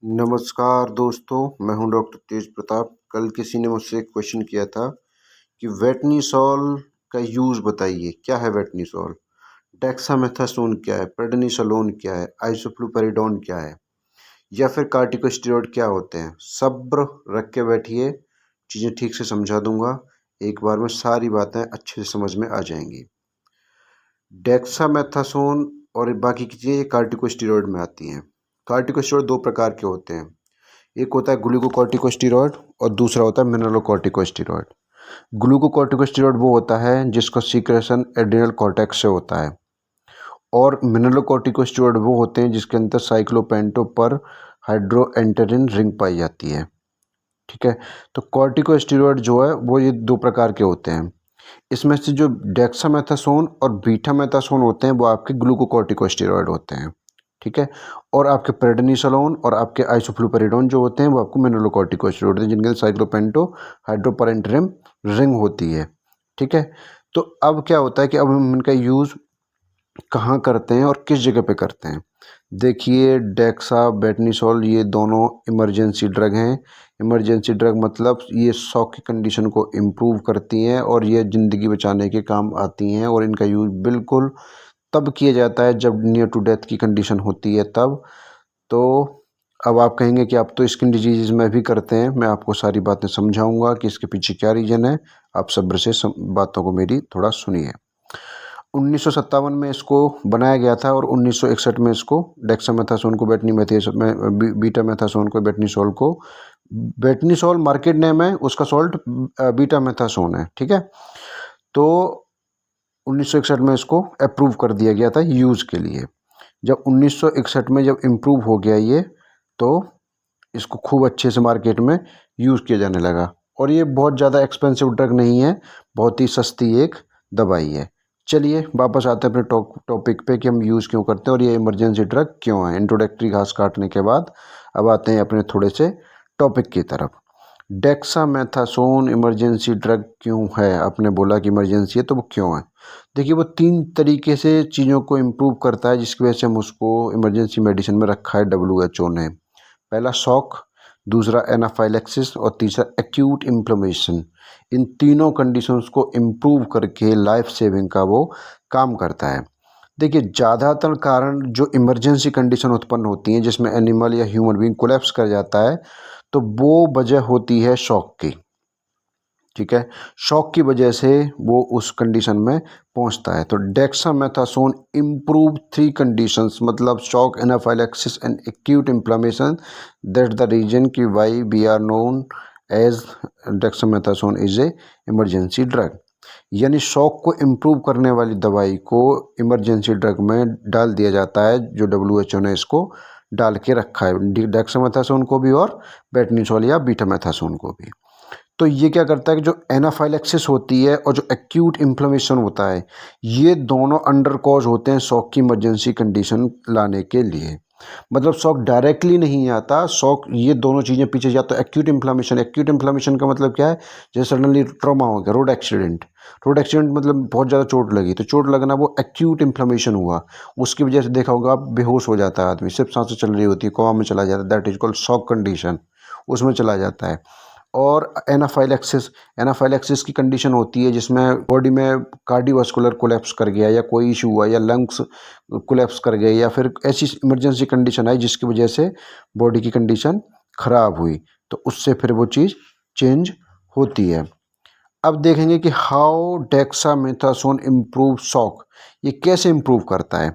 नमस्कार दोस्तों, मैं हूं डॉक्टर तेज प्रताप। कल किसी ने मुझसे एक क्वेश्चन किया था कि वेटनीसोल का यूज़ बताइए। क्या है वेटनीसोल? डेक्सामेथासोन क्या है? प्रेडनिसोलोन क्या है? आइसोफ्लुपेरिडोन क्या है? या फिर कार्टिकोस्टेरॉइड क्या होते हैं? सब्र रख के बैठिए, चीज़ें ठीक से समझा दूंगा। एक बार में सारी बातें अच्छे से समझ में आ जाएंगी। डेक्सामेथासोन और बाकी की चीज़ें कार्टिकोस्टेरॉइड में आती हैं। कार्टिकोस्टेरॉइड दो प्रकार के होते हैं। एक होता है ग्लूकोकॉर्टिकोस्टेरॉइड और दूसरा होता है मिनरलोकॉर्टिकोस्टेरॉइड। ग्लूकोकॉर्टिकोस्टेरॉइड वो होता है जिसका सीक्रेशन एड्रिनल कॉर्टेक्स से होता है, और मिनरलोकॉर्टिकोस्टेरॉइड वो होते हैं जिसके अंदर साइक्लोपेंटो पर हाइड्रोएंटेरिन रिंग पाई जाती है। ठीक है, तो कॉर्टिकोस्टेरॉइड जो है वो ये दो प्रकार के होते हैं। इसमें से जो डेक्सामेथासोन और बीटामेथासोन होते हैं वो आपके ग्लूकोकॉर्टिकोस्टेरॉइड होते हैं। ठीक है, और आपके प्रेडनिसोलोन और आपके आइसोफ्लुपेरिडोन जो होते हैं वो आपको मिनरलोकॉर्टिकोस्टेरॉइड होते हैं, जिनके साइक्लोपेंटो हाइड्रोपेरेंटेरिन रिंग होती है। ठीक है, तो अब क्या होता है कि अब हम इनका यूज़ कहाँ करते हैं और किस जगह पे करते हैं। देखिए, डेक्सा बेटनीसोल ये दोनों इमरजेंसी ड्रग हैं। इमरजेंसी ड्रग मतलब ये शॉक की कंडीशन को इम्प्रूव करती हैं और ये ज़िंदगी बचाने के काम आती हैं, और इनका यूज़ बिल्कुल तब किया जाता है जब नियर टू डेथ की कंडीशन होती है तब। तो अब आप कहेंगे कि आप तो स्किन डिजीज़ में भी करते हैं। मैं आपको सारी बातें समझाऊंगा कि इसके पीछे क्या रीज़न है। आप सब्र से बातों को मेरी थोड़ा सुनिए। 1957 में इसको बनाया गया था और 1961 में इसको डेक्सामेथासोन को बीटामेथासोन को बेटनीसोल को, बेटनीसोल मार्केट नेम है, उसका सॉल्ट बीटामेथासोन है। ठीक है, तो 1961 में इसको अप्रूव कर दिया गया था यूज़ के लिए। जब 1961 में जब इम्प्रूव हो गया ये, तो इसको खूब अच्छे से मार्केट में यूज़ किया जाने लगा। और ये बहुत ज़्यादा एक्सपेंसिव ड्रग नहीं है, बहुत ही सस्ती एक दवाई है। चलिए वापस आते हैं अपने टॉपिक पे कि हम यूज़ क्यों करते हैं और ये इमरजेंसी ड्रग क्यों है। इंट्रोडक्टरी घास काटने के बाद अब आते हैं अपने थोड़े से टॉपिक की तरफ। डेक्सामेथासोन इमरजेंसी ड्रग क्यों है? आपने बोला कि इमरजेंसी है तो वो क्यों है। देखिए, वो 3 तरीके से चीज़ों को इम्प्रूव करता है जिसकी वजह से हम उसको इमरजेंसी मेडिसिन में रखा है WHO ने। पहला शॉक, दूसरा एनाफाइलेक्सिस और तीसरा एक्यूट इन्फ्लेमेशन। इन तीनों कंडीशंस को इम्प्रूव करके लाइफ सेविंग का वो काम करता है। देखिए, ज़्यादातर कारण जो इमरजेंसी कंडीशन उत्पन्न होती हैं जिसमें एनिमल या ह्यूमन बीइंग कोलैप्स कर जाता है, तो वो वजह होती है शॉक की। ठीक है, शॉक की वजह से वो उस कंडीशन में पहुंचता है। तो डेक्सामेथासोन इम्प्रूव 3 कंडीशंस, मतलब shock, anaphylaxis and acute inflammation. That the reason कि why we are known as dexamethasone is a emergency drug. यानी शॉक को इम्प्रूव करने वाली दवाई को इमरजेंसी ड्रग में डाल दिया जाता है, जो WHO ने इसको डाल के रखा है, डेक्सामेथासोन को भी और बेटनीसोल या बीटामेथासोन को भी। तो ये क्या करता है कि जो एनाफाइलेक्सिस होती है और जो एक्यूट इन्फ्लेमेशन होता है, ये दोनों अंडर कॉज होते हैं शॉक की इमरजेंसी कंडीशन लाने के लिए। मतलब शॉक डायरेक्टली नहीं आता, शॉक ये दोनों चीज़ें पीछे जाता है। एक्यूट इन्फ्लेमेशन का मतलब क्या है? जैसे सडनली ट्रॉमा हो गया, रोड एक्सीडेंट मतलब बहुत ज़्यादा चोट लगी, तो चोट लगना वो एक्यूट इन्फ्लेमेशन हुआ। उसकी वजह से देखा होगा आप, बेहोश हो जाता है आदमी, सिर्फ सांसें चल रही होती है, कोमा में चला जाता है, that is called shock condition, उसमें चला जाता है। और एनाफाइलेक्सिस की कंडीशन होती है जिसमें बॉडी में कार्डियोवास्कुलर कोलैप्स कर गया या कोई इशू हुआ या लंग्स कोलैप्स कर गए या फिर ऐसी इमरजेंसी कंडीशन आई जिसकी वजह से बॉडी की कंडीशन ख़राब हुई, तो उससे फिर वो चीज़ चेंज होती है। अब देखेंगे कि हाउ डेक्सामेथासोन इम्प्रूव शॉक, ये कैसे इम्प्रूव करता है।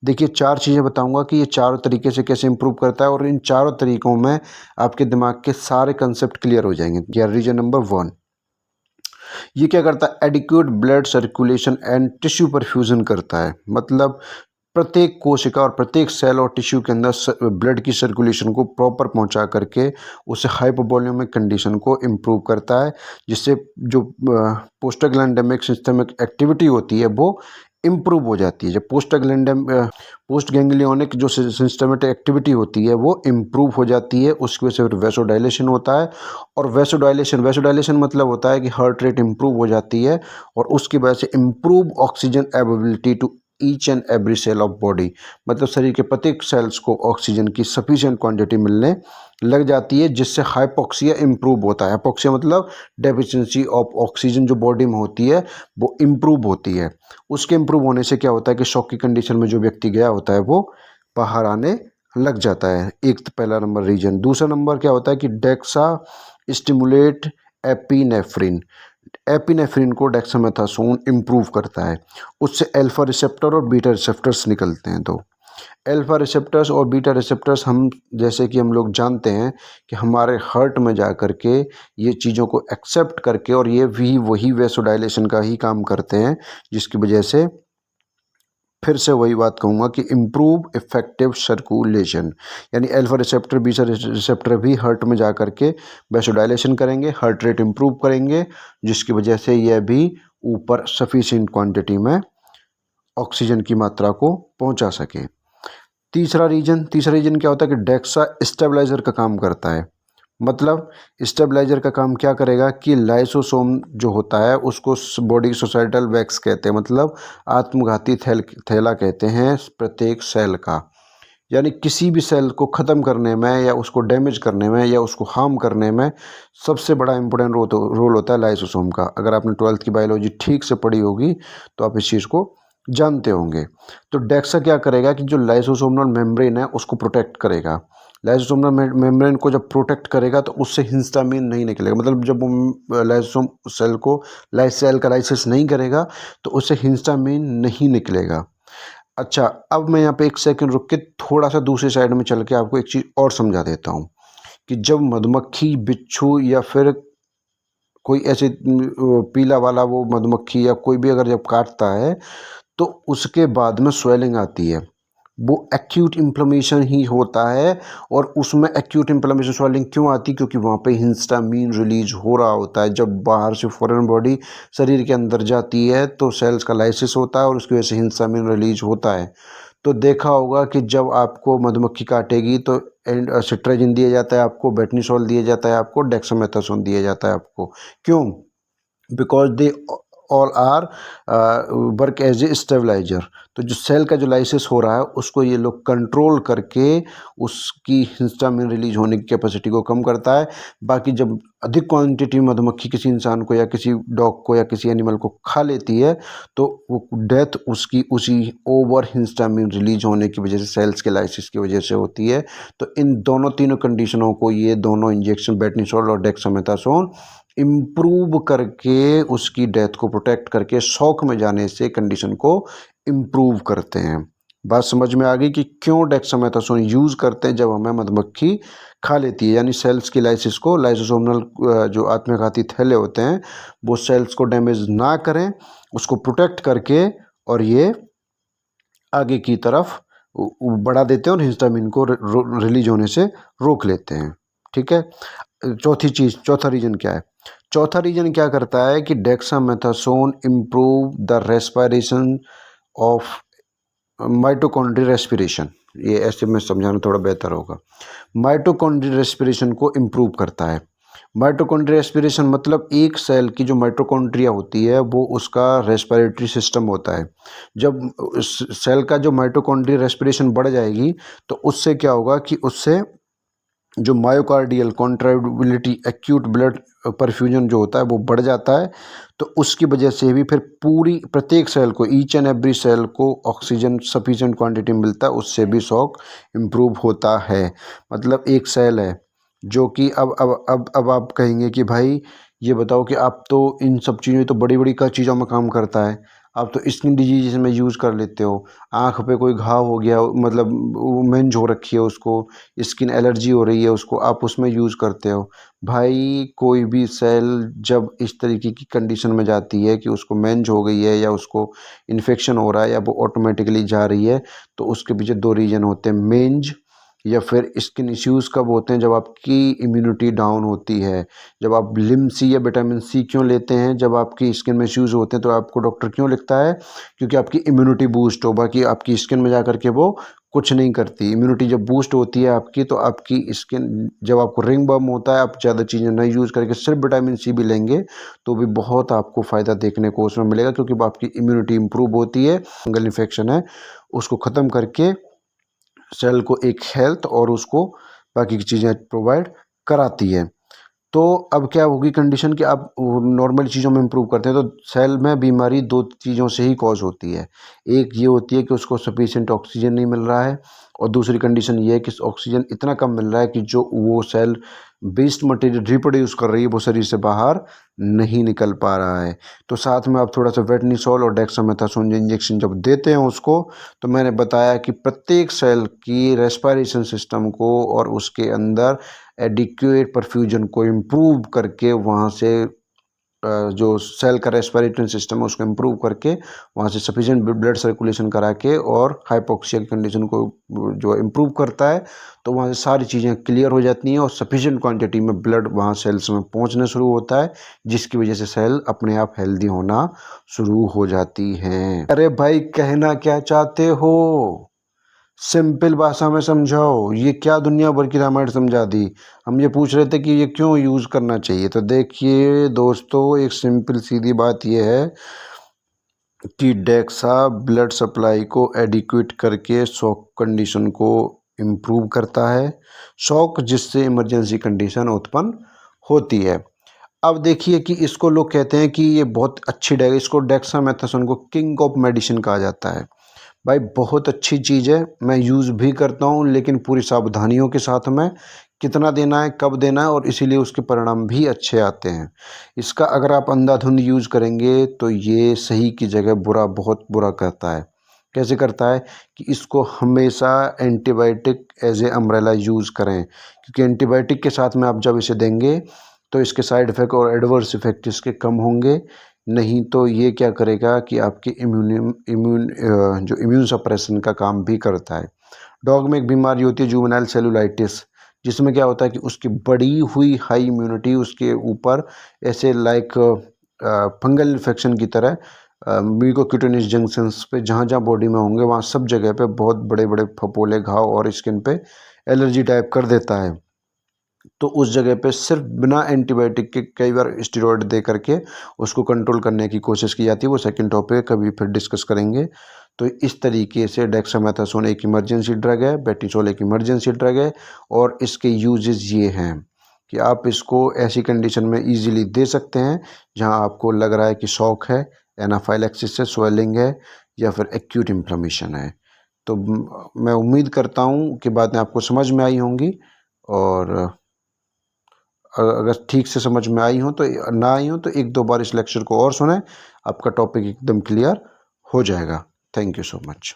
देखिए, 4 चीज़ें बताऊंगा कि ये चारों तरीके से कैसे इम्प्रूव करता है, और इन चारों तरीकों में आपके दिमाग के सारे कंसेप्ट क्लियर हो जाएंगे। या रीजन नंबर 1, ये क्या करता है? Adequate blood circulation and tissue perfusion करता है। मतलब प्रत्येक कोशिका और प्रत्येक सेल और टिश्यू के अंदर ब्लड की सर्कुलेशन को प्रॉपर पहुंचा करके उसे हाइपोवॉल्यूमिक कंडीशन को इम्प्रूव करता है, जिससे जो पोस्टाग्लैंडेमिक सिस्टमिक एक्टिविटी होती है वो इम्प्रूव हो जाती है। जब पोस्ट गैंग्लियोनिक जो सिस्टमेटिक एक्टिविटी होती है वो इम्प्रूव हो जाती है, उसकी वजह से फिर वैसोडाइलेशन होता है। और वैसोडाइलेशन मतलब होता है कि हार्ट रेट इम्प्रूव हो जाती है, और उसकी वजह से improve oxygen availability to each and every cell of body, मतलब शरीर के प्रत्येक सेल्स को ऑक्सीजन की सफिशिएंट क्वांटिटी मिलने लग जाती है, जिससे हाइपोक्सिया इम्प्रूव होता है। हाइपोक्सिया मतलब डेफिशिएंसी ऑफ ऑक्सीजन जो बॉडी में होती है वो इम्प्रूव होती है। उसके इम्प्रूव होने से क्या होता है कि शॉक की कंडीशन में जो व्यक्ति गया होता है वो बाहर आने लग जाता है। एक तो पहला नंबर रीजन। दूसरा नंबर क्या होता है कि डेक्सा स्टिमुलेट एपिनेफ्रिन, एपिनेफ्रिन को डेक्सामेथासोन इम्प्रूव करता है। उससे अल्फा रिसेप्टर और बीटा रिसेप्टर्स निकलते हैं। तो अल्फा रिसेप्टर्स और बीटा रिसेप्टर्स हम जैसे कि हम लोग जानते हैं कि हमारे हार्ट में जा कर के ये चीज़ों को एक्सेप्ट करके और ये भी वही वैसोडाइलेशन का ही काम करते हैं, जिसकी वजह से फिर से वही बात कहूँगा कि इम्प्रूव इफेक्टिव सर्कुलेशन, यानी अल्फा रिसेप्टर बीटा रिसेप्टर भी हार्ट में जा कर के वैसोडाइलेशन करेंगे, हार्ट रेट इम्प्रूव करेंगे, जिसकी वजह से यह भी ऊपर सफिशिएंट क्वांटिटी में ऑक्सीजन की मात्रा को पहुंचा सके। तीसरा रीजन क्या होता है कि डेक्सा स्टेबलाइजर का काम करता है। मतलब स्टेबलाइजर का काम क्या करेगा कि लाइसोसोम जो होता है उसको बॉडी सोसाइटल वैक्स कहते हैं, मतलब आत्मघाती थैला कहते हैं प्रत्येक सेल का। यानी किसी भी सेल को ख़त्म करने में या उसको डैमेज करने में या उसको हार्म करने में सबसे बड़ा इंपॉर्टेंट रोल होता है लाइसोसोम का। अगर आपने 12th की बायोलॉजी ठीक से पढ़ी होगी तो आप इस चीज़ को जानते होंगे। तो डेक्सा क्या करेगा कि जो लाइसोसोमल मेम्ब्रेन है उसको प्रोटेक्ट करेगा। लाइसोसोमल मेम्ब्रेन को जब प्रोटेक्ट करेगा तो उससे हिस्टामिन नहीं निकलेगा, मतलब जब वो लाइसोसोम सेल को सेल का लाइसिस नहीं करेगा तो उससे हिस्टामिन नहीं निकलेगा। अच्छा, अब मैं यहाँ पे एक सेकंड रुक के थोड़ा सा दूसरी साइड में चल के आपको एक चीज़ और समझा देता हूँ कि जब मधुमक्खी, बिच्छू या फिर कोई ऐसे पीला वाला वो मधुमक्खी या कोई भी अगर जब काटता है तो उसके बाद में स्वेलिंग आती है, वो एक्यूट इन्फ्लेमेशन ही होता है। और उसमें एक्यूट इन्फ्लेमेशन स्वेलिंग क्यों आती है? क्योंकि वहाँ पे हिस्टामिन रिलीज हो रहा होता है। जब बाहर से फॉरेन बॉडी शरीर के अंदर जाती है तो सेल्स का लाइसिस होता है और उसकी वजह से हिस्टामिन रिलीज होता है। तो देखा होगा कि जब आपको मधुमक्खी काटेगी तो सिट्राजिन दिया जाता है आपको, बेटनीसोल दिया जाता है आपको, डेक्सामेथासोन दिया जाता है आपको। क्यों? Because they all are work as a stabiliser. तो जो सेल का जो लाइसिस हो रहा है उसको ये लोग कंट्रोल करके उसकी हिस्टामिन रिलीज होने की कैपेसिटी को कम करता है। बाकी जब अधिक क्वांटिटी में मधुमक्खी किसी इंसान को या किसी डॉग को या किसी एनिमल को खा लेती है तो वो डेथ उसकी उसी ओवर हिस्टामिन रिलीज होने की वजह से, सेल्स के लाइसिस की वजह से होती है। तो इन दोनों तीनों कंडीशनों को ये दोनों इंजेक्शन बेटनीसोल और डेक्सामेथासोन इम्प्रूव करके उसकी डेथ को प्रोटेक्ट करके शॉक में जाने से कंडीशन को इम्प्रूव करते हैं। बात समझ में आ गई कि क्यों डेक्सामेथासोन यूज़ करते हैं जब हमें मधुमक्खी खा लेती है, यानी सेल्स की लाइसिस को, लाइसोसोमल जो आत्मघाती थैले होते हैं वो सेल्स को डैमेज ना करें, उसको प्रोटेक्ट करके और ये आगे की तरफ बढ़ा देते हैं और हिस्टामिन को रिलीज होने से रोक लेते हैं। ठीक है। चौथा रीजन क्या है? चौथा रीजन क्या करता है कि dexamethasone improve the respiration of mitochondrial respiration. ये ऐसे में समझाना थोड़ा बेहतर होगा। माइटोकॉन्ड्रियल रेस्पिरेशन को इम्प्रूव करता है। माइटोकॉन्ड्रियल रेस्पिरेशन मतलब एक सेल की जो माइटोकॉन्ड्रिया होती है वो उसका रेस्पिरेटरी सिस्टम होता है। जब सेल का जो माइटोकॉन्ड्रियल रेस्पिरेशन बढ़ जाएगी तो उससे क्या होगा कि उससे जो myocardial contractibility, acute blood perfusion जो होता है वो बढ़ जाता है। तो उसकी वजह से भी फिर पूरी प्रत्येक सेल को, ईच एंड एवरी सेल को ऑक्सीजन सफिशिएंट क्वांटिटी मिलता है, उससे भी शॉक इम्प्रूव होता है। मतलब एक सेल है जो कि अब आप कहेंगे कि भाई ये बताओ कि आप तो इन सब चीज़ों, तो बड़ी बड़ी का चीज़ों में काम करता है, आप तो स्किन डिजीज में यूज़ कर लेते हो। आँख पे कोई घाव हो गया, मतलब मेंज हो रखी है उसको, स्किन एलर्जी हो रही है उसको, आप उसमें यूज़ करते हो। भाई कोई भी सेल जब इस तरीके की कंडीशन में जाती है कि उसको मेंज हो गई है या उसको इन्फेक्शन हो रहा है या वो ऑटोमेटिकली जा रही है, तो उसके पीछे दो रीज़न होते हैं, मेंज या फिर स्किन इश्यूज़ कब होते हैं? जब आपकी इम्यूनिटी डाउन होती है। जब आप लिम सी या विटामिन सी क्यों लेते हैं? जब आपकी स्किन में इश्यूज़ होते हैं तो आपको डॉक्टर क्यों लिखता है? क्योंकि आपकी इम्यूनिटी बूस्ट हो, बाकी आपकी स्किन में जा कर के वो कुछ नहीं करती। इम्यूनिटी जब बूस्ट होती है आपकी, तो आपकी स्किन, जब आपको रिंग बर्न होता है, आप ज़्यादा चीज़ें नहीं यूज़ करके सिर्फ विटामिन सी भी लेंगे तो भी बहुत आपको फ़ायदा देखने को उसमें मिलेगा, क्योंकि आपकी इम्यूनिटी इम्प्रूव होती है। फंगल इन्फेक्शन है उसको ख़त्म करके सेल को एक हेल्थ और उसको बाकी की चीज़ें प्रोवाइड कराती है। तो अब क्या होगी कंडीशन कि आप नॉर्मल चीज़ों में इम्प्रूव करते हैं, तो सेल में बीमारी दो चीज़ों से ही कॉज होती है। एक ये होती है कि उसको सफिशिएंट ऑक्सीजन नहीं मिल रहा है, और दूसरी कंडीशन ये है कि ऑक्सीजन इतना कम मिल रहा है कि जो वो सेल वेस्ट मटेरियल रिप्रोड्यूस कर रही है वो शरीर से बाहर नहीं निकल पा रहा है। तो साथ में आप थोड़ा सा वेटनिसोल और डेक्सामेथासोन इंजेक्शन जब देते हैं उसको, तो मैंने बताया कि प्रत्येक सेल की रेस्पिरेशन सिस्टम को और उसके अंदर एडिक्वेट परफ्यूजन को इम्प्रूव करके वहाँ से जो सेल का रेस्पिरेटरी सिस्टम है उसको इम्प्रूव करके वहाँ से सफिशिएंट ब्लड सर्कुलेशन करा के और हाइपोक्सिया की कंडीशन को जो इम्प्रूव करता है, तो वहाँ से सारी चीज़ें क्लियर हो जाती हैं और सफिशिएंट क्वांटिटी में ब्लड वहाँ सेल्स में पहुँचना शुरू होता है, जिसकी वजह से सेल अपने आप हेल्दी होना शुरू हो जाती हैं। अरे भाई, कहना क्या चाहते हो? सिंपल भाषा में समझाओ। ये क्या दुनिया भर की रामायण समझा दी। हम ये पूछ रहे थे कि ये क्यों यूज़ करना चाहिए। तो देखिए दोस्तों, एक सिंपल सीधी बात ये है कि डेक्सा ब्लड सप्लाई को एडिक्वेट करके शॉक कंडीशन को इम्प्रूव करता है, शॉक जिससे इमरजेंसी कंडीशन उत्पन्न होती है। अब देखिए कि इसको लोग कहते हैं कि ये बहुत अच्छी इसको डेक्सामेथासोन को किंग ऑफ मेडिसिन कहा जाता है। भाई बहुत अच्छी चीज़ है, मैं यूज़ भी करता हूँ, लेकिन पूरी सावधानियों के साथ में कितना देना है, कब देना है, और इसीलिए उसके परिणाम भी अच्छे आते हैं। इसका अगर आप अंधाधुंध यूज़ करेंगे तो ये सही की जगह बुरा, बहुत बुरा करता है। कैसे करता है कि इसको हमेशा antibiotic as a umbrella use करें, क्योंकि एंटीबायोटिक के साथ में आप जब इसे देंगे तो इसके साइड इफ़ेक्ट और एडवर्स इफ़ेक्ट इसके कम होंगे। नहीं तो ये क्या करेगा कि आपके इम्यून सप्रेशन का काम भी करता है। डॉग में एक बीमारी होती है जुवेनाइल सेलुलाइटिस, जिसमें क्या होता है कि उसकी बढ़ी हुई हाई इम्यूनिटी उसके ऊपर ऐसे लाइक फंगल इन्फेक्शन की तरह म्यूकोक्यूटेनियस जंक्शंस पे जहाँ जहाँ बॉडी में होंगे वहाँ सब जगह पे बहुत बड़े बड़े फपोले, घाव और स्किन पे एलर्जी टाइप कर देता है। तो उस जगह पे सिर्फ बिना एंटीबायोटिक के कई बार स्टेरॉयड दे करके उसको कंट्रोल करने की कोशिश की जाती है। वो सेकंड टॉपिक है, कभी फिर डिस्कस करेंगे। तो इस तरीके से डेक्सामेथासोन एक इमरजेंसी ड्रग है, बेटिसोल एक इमरजेंसी ड्रग है, और इसके यूजेस ये हैं कि आप इसको ऐसी कंडीशन में ईजिली दे सकते हैं जहाँ आपको लग रहा है कि शॉक है, एनाफाइलैक्सिस है, स्वेलिंग है, या फिर एक्यूट इन्फ्लेमेशन है। तो मैं उम्मीद करता हूँ कि बातें आपको समझ में आई होंगी, और अगर ठीक से समझ में आई हो तो, ना आई हो तो एक दो बार इस लेक्चर को और सुने, आपका टॉपिक एकदम क्लियर हो जाएगा। Thank you so much.